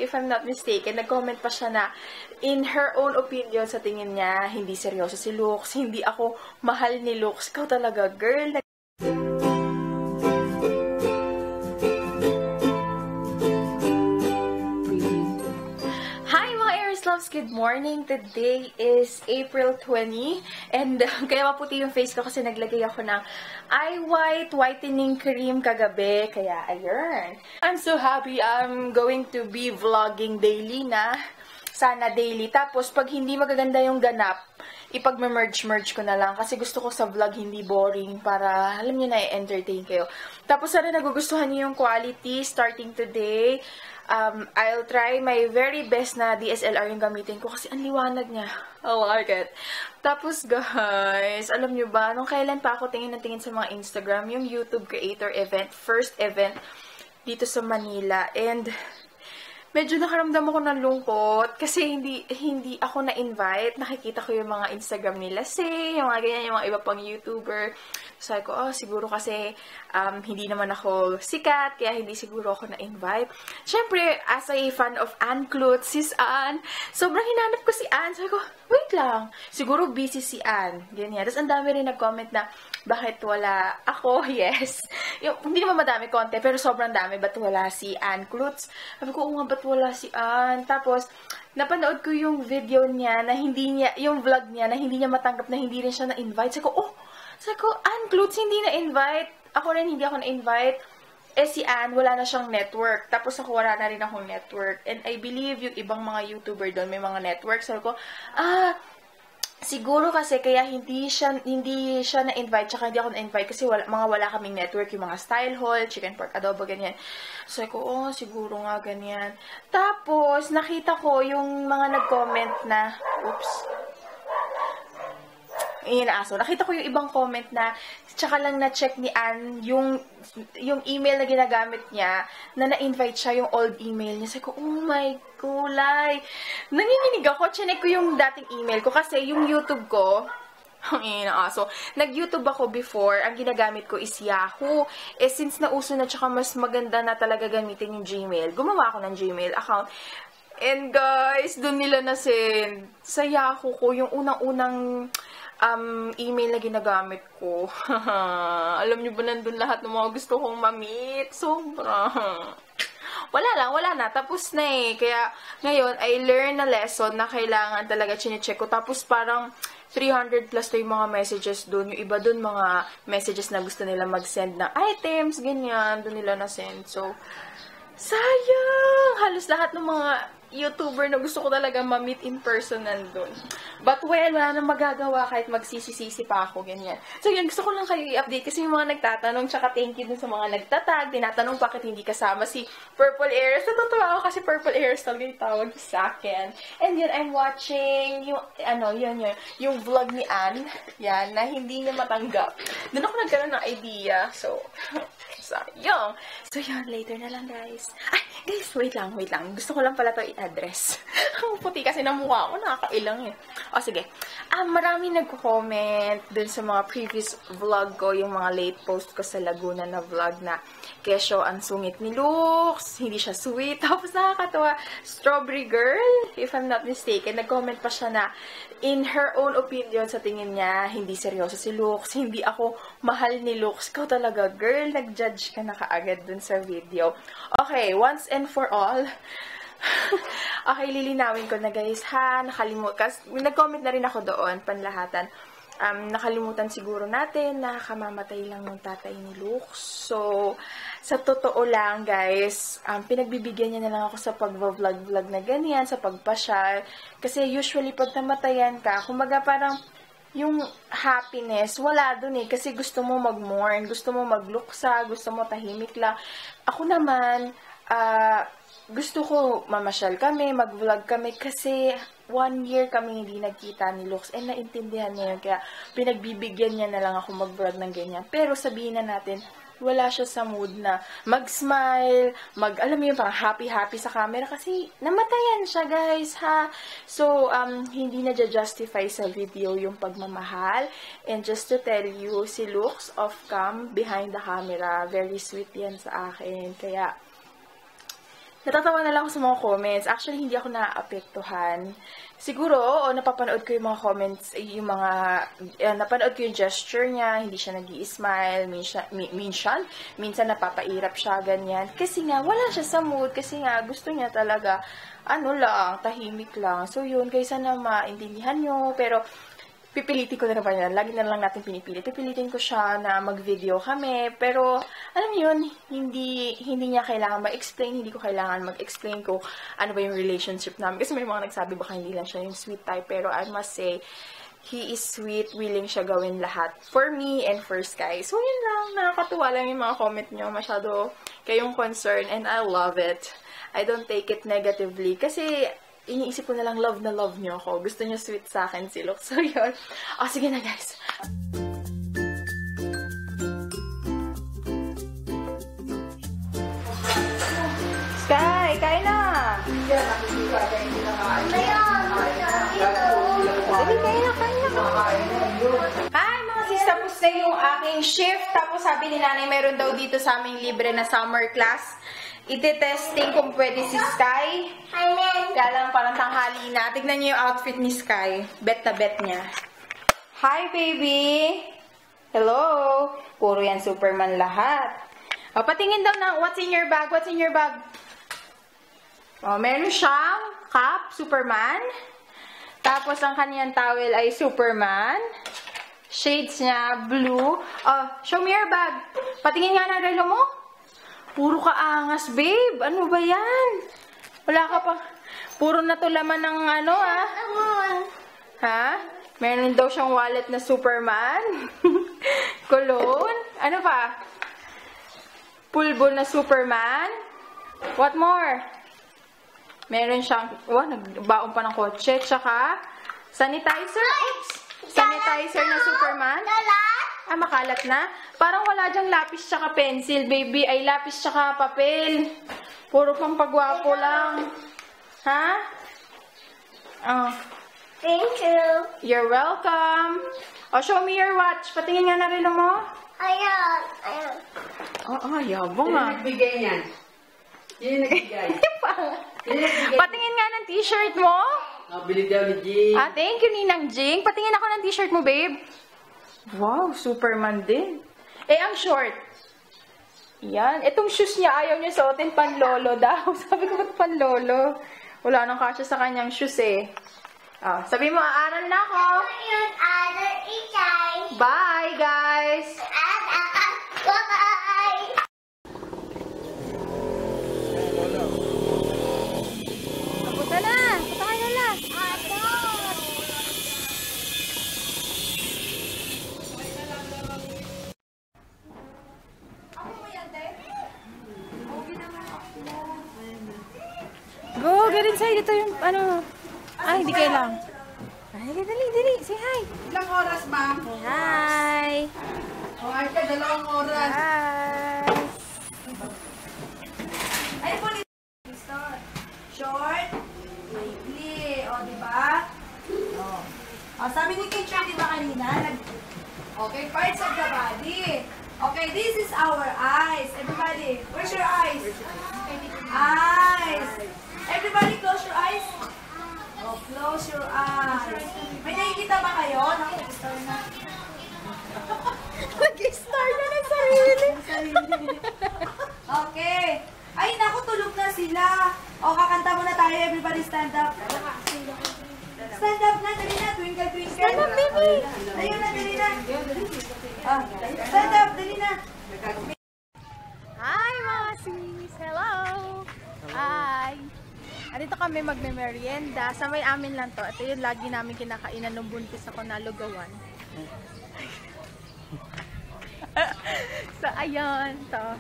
if I'm not mistaken. Nag-comment pa siya na, in her own opinion, sa tingin niya, hindi seryoso si Lux, hindi ako mahal ni Lux. Ikaw talaga, girl. Good morning! Today is April 20 and kaya maputi yung face ko kasi naglagay ako ng eye white whitening cream kagabi. Kaya ayun. I'm so happy I'm going to be vlogging daily na. Sana daily. Tapos pag hindi magaganda yung ganap, ipag-merge ko na lang kasi gusto ko sa vlog hindi boring para alam niyo na i-entertain kayo. Tapos sana nagugustuhan niyo yung quality starting today. I'll try my very best na DSLR yung gamitin ko kasi ang liwanag niya. I like it. Tapos guys, alam nyo ba, nung kailan pa ako tingin sa mga Instagram, yung YouTube Creator Event, first event dito sa Manila. And medyo nakaramdam ako ng lungkot kasi hindi ako na-invite. Nakikita ko yung mga Instagram nila yung mga ganyan, yung mga iba pang YouTuber. Sabi ko, siguro kasi hindi naman ako sikat, kaya hindi siguro ako na-invite. Siyempre, as a fan of Ann Klutz, sis Ann, sobrang hinanap ko si Ann. Sabi ko, wait lang, siguro busy si Ann. Ganyan. Tapos ang dami rin nag-comment na, bakit wala ako? Yes. Hindi naman madami konti, pero sobrang dami. Ba't wala si Ann Klutz? Sabi ko, nga, ba't wala si Ann? Tapos, napanood ko yung video niya na yung vlog niya na hindi niya matanggap na hindi rin siya na-invite. Sabi ko, Ann Klutz hindi na-invite. Ako rin hindi ako na-invite. Si Ann, wala na siyang network. Tapos ako, wala na rin akong network. And I believe yung ibang mga YouTuber doon may mga network. Sabi ko, siguro kasi kaya hindi siya na-invite, tsaka hindi ako na-invite kasi wala kaming network, yung mga style hall, chicken pork adobo, ganyan. So, ko, siguro nga ganyan. Tapos, nakita ko yung mga nag-comment na, nakita ko yung ibang comment na, tsaka lang na-check ni Ann yung email na ginagamit niya, na na-invite siya yung old email niya. Sabi ko, oh my kulay. Nanginginig ako, chinek ko yung dating email ko kasi yung YouTube ko, nag-YouTube ako before, ang ginagamit ko is Yahoo. Since nauso na, tsaka mas maganda na talaga gamitin yung Gmail, gumawa ako ng Gmail account. And guys, dun nila na-send sa Yahoo ko yung unang-unang email na ginagamit ko. Alam niyo ba, nandun lahat ng mga gusto kong ma-meet? Sobra. Wala na. Tapos na eh. Kaya, ngayon, I learn na lesson na kailangan talaga chinecheck ko. Tapos, parang 300 plus na yung mga messages doon. Yung iba doon, mga messages na gusto nila mag-send ng items, ganyan. Doon nila na-send. So, sayang! Halos lahat ng mga YouTuber na gusto ko talaga ma-meet in person nandun. But well, wala nang magagawa kahit magsisisi pa ako, ganyan. So yun, gusto ko lang kayo i-update kasi yung mga nagtatanong, tsaka thank you dun sa mga nagtatag, tinatanong bakit hindi kasama si Purple Airstyle. Natutuwa ako kasi Purple Airstyle yung tawag sa akin. And yun, I'm watching yung vlog ni Ann, yan, na hindi niya matanggap. Doon ako nagkaroon ng idea. So yun. So yun, later na lang guys. Ay, guys, wait lang. Gusto ko lang pala to i-address. Ang puti kasi ng mukha ko, nakakailang eh. O, sige. Marami nagko-comment dun sa mga previous vlog ko, yung mga late post ko sa Laguna na vlog na kesyo ang sungit ni Lux, hindi siya sweet. Tapos nakakatawa, Strawberry Girl, if I'm not mistaken, nag-comment pa siya na in her own opinion, sa tingin niya, hindi seryoso si Lux, hindi ako mahal ni Lux. Ikaw talaga, girl, nag-judge ka na kaagad dun sa video. Okay, once and for all, okay, lilinawin ko na guys, nag-comment na rin ako doon, panlahatan. Nakalimutan siguro natin na kamamatay lang ng tatay ni Lux. So, sa totoo lang guys, pinagbibigyan niya na lang ako sa pag-vlog na ganyan, sa pagpasyal. Kasi usually pag namatayan ka, kumbaga parang yung happiness, wala dun eh. Kasi gusto mo mag-mourn, gusto mo magluksa, gusto mo tahimik lang. Ako naman, gusto ko mamasyal kami, mag-vlog kami kasi 1 year kami hindi nagkita ni Lux and naintindihan niya yun. Kaya pinagbibigyan niya na lang ako mag-vlog ng ganyan. Pero sabihin na natin, wala siya sa mood na mag-smile, alam mo yun, parang happy-happy sa camera kasi namatayan siya guys, ha? So, hindi na justify sa video yung pagmamahal. And just to tell you, si Lux off-cam, behind the camera, very sweet yan sa akin. Kaya, Natatawa na lang ako sa mga comments. Actually, hindi ako naapektuhan. Siguro, oo, napapanood ko yung mga comments, yung mga, napanood ko yung gesture niya, hindi siya nag-i-smile, minsan napapairap siya, ganyan. Kasi nga, wala siya sa mood, kasi nga, gusto niya talaga, tahimik lang. So, yun, kaysa na maintindihan nyo, pero, pipilitin ko na naman yan. Lagi na lang natin pinipilit. Pipilitin ko siya na mag-video kami. Pero, alam niyo yun, hindi niya kailangan ma-explain. Hindi ko kailangan mag-explain ko ano ba yung relationship namin. Kasi may mga nagsabi baka hindi lang siya yung sweet type. Pero I must say, he is sweet. Willing siya gawin lahat. For me and for Sky. So, yun lang. Nakakatuwa lang yung mga comment nyo. Masyado kayong concern. And I love it. I don't take it negatively. Kasi, iniisip ko na lang love niyo ako. Gusto niyo sweet sa akin si Luke. So, yun. Sige na, guys. Sky, kain na! Sige, kain na. Hi, mga sis. Tapos na yung aking shift. Tapos sabi ni nanay, meron daw dito sa aming libre na summer class. Ite-testing kung pwede si Sky. Kaya lang parang tanghali na. Tignan niyo yung outfit ni Sky. Bet na bet niya. Hi, baby! Hello! Puro yan Superman lahat. O, patingin daw na, what's in your bag? What's in your bag? O, meron siyang cap, Superman. Tapos, ang kaniyang towel ay Superman. Shades niya, blue. O, show me your bag. Patingin nga ng relo mo. Puro ka angas, babe. Ano ba yan? Wala ka pa. Puro na to laman ng ano, ah. Ha? Meron daw siyang wallet na Superman. Cologne. Ano pa? Pulbo na Superman. What more? Meron siyang, nagbaon pa ng kotse. Tsaka, sanitizer. Oops! Sanitizer na Superman. Makalat na. Parang wala dyang lapis tsaka pencil, baby. Ay, lapis tsaka papel. Puro pang pagwapo lang. Ha? Oh. Thank you. You're welcome. Show me your watch. Patingin nga na rin mo. Ayan. Yabong ah. Sino nagbigay niyan? Sino nagbigay? Patingin nga ng t-shirt mo. Bili daw ni Jing. Thank you, Ninang Jing. Patingin ako ng t-shirt mo, babe. Wow, Superman din. Ang short. Yan. Itong shoes niya, ayaw niya suotin panlolo daw. Sabi ko, ba't panlolo? Wala nang kasya sa kanyang shoes eh. Sabi mo, aaral na ako. Bye, guys. Bye. Punta na. Punta kayo na. Go, get inside. Ito yung, hindi kailang. Dali. Say hi. Ilang oras, ma'am? Say hi. Ay, 2 oras. Hi. Ay, po ni short, weekly, diba? Sabi ni teacher, diba kanina, okay, parts of the body. Okay, this is our eyes. Everybody, where's your eyes? Eyes. Everybody, close your eyes. Close your eyes. May nakikita ba kayo? Nag-star na. Nag-star na ng sarili. Okay. Ay, naku, tulog na sila. Kakanta muna tayo. Everybody stand up. Stand up na. Dali na. Twinkle, twinkle. Stand up, baby. Ayun na, dali na. Stand up, dali na. Hi, mga sis. Hello. Hi. Andito kami magme-merienda. Sa may amin lang to. Ito yung lagi namin kinakainan nung buntis ako na lugawan. So, ayun. To.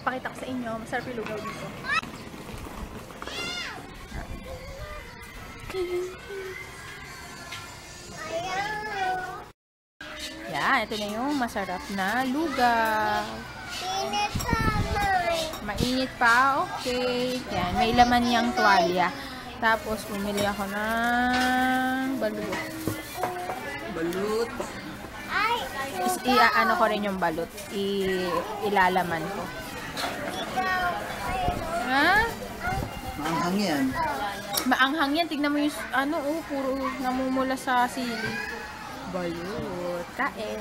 Pakita ko sa inyo. Masarap yung lugaw dito. Yan. Ito na yung masarap na lugaw. Mainit pa? Okay. Yan. May laman niyang tuwalya. Tapos, bumili ako ng balut. Balut. Iaano ko rin yung balut. Ilalaman ko. Ha? Maanghang yan. Maanghang yan. Tignan mo yung, puro namumula sa sili. Balut. Kain.